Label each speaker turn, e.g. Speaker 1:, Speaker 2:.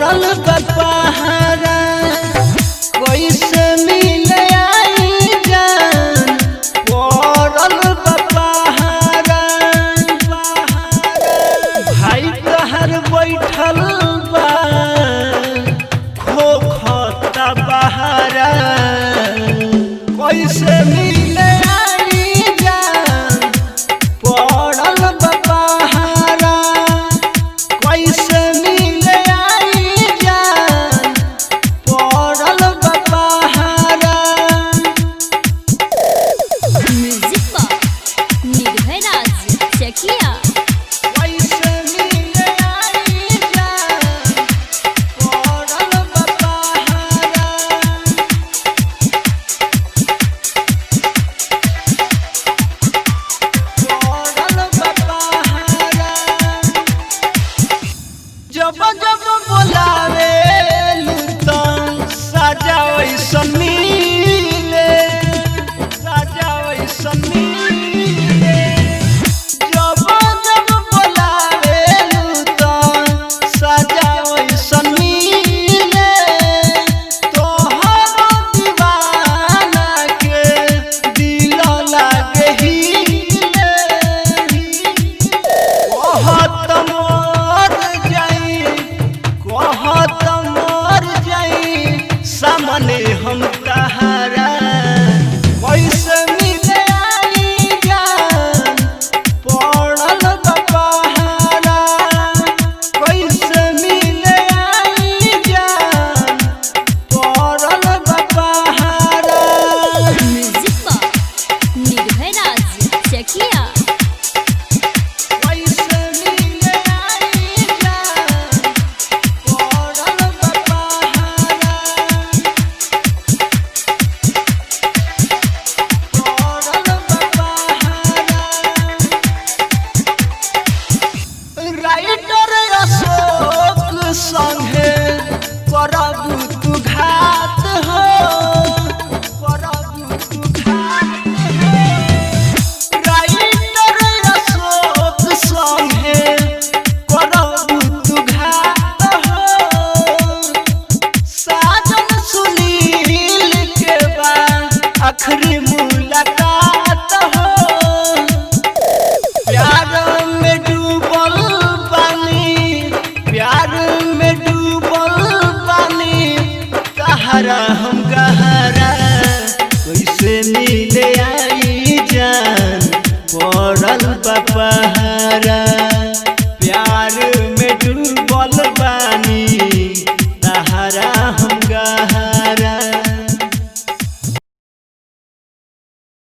Speaker 1: पड़ल बपहारा कैसे मिले आई जान पड़ल बपहारा भाई तहर बैठल बा खोखता बहारा कैसे मिले आई जान पड़ल बपहारा कैसे मिले आई जान पड़ल बपहारा।
Speaker 2: म्यूजिक बॉक्स निर्भय राज चकिया।
Speaker 1: कैसे मिले आई जान पड़ल बपहारा जब जब बोलावे तो साजा वैसन मिले साजा वैसन मिले जब जब बोलावे तो साजा वैसन मिले तोहर दीवाना के दिल लागे हिले कहत मर जाई सामने हम तहारा कैसे मिले आई जान पड़ल बपहारा कैसे मिले आई जान पड़ल बपहारा।
Speaker 2: म्यूजिक बॉक्स निर्भय राज चकिया।
Speaker 1: कैसे मिले आई जान पड़ल बपहारा पड़ल बपहारा। राइटर अशोक संगे करब तू घात हो करब तू घात हो राइटर अशोक संगे करब तू घात हो साजन सुनील के बा आखिरी मुलाकात हो प्यार में डूबल पानी प्यार में डूबल पानी कहरा हम गहरा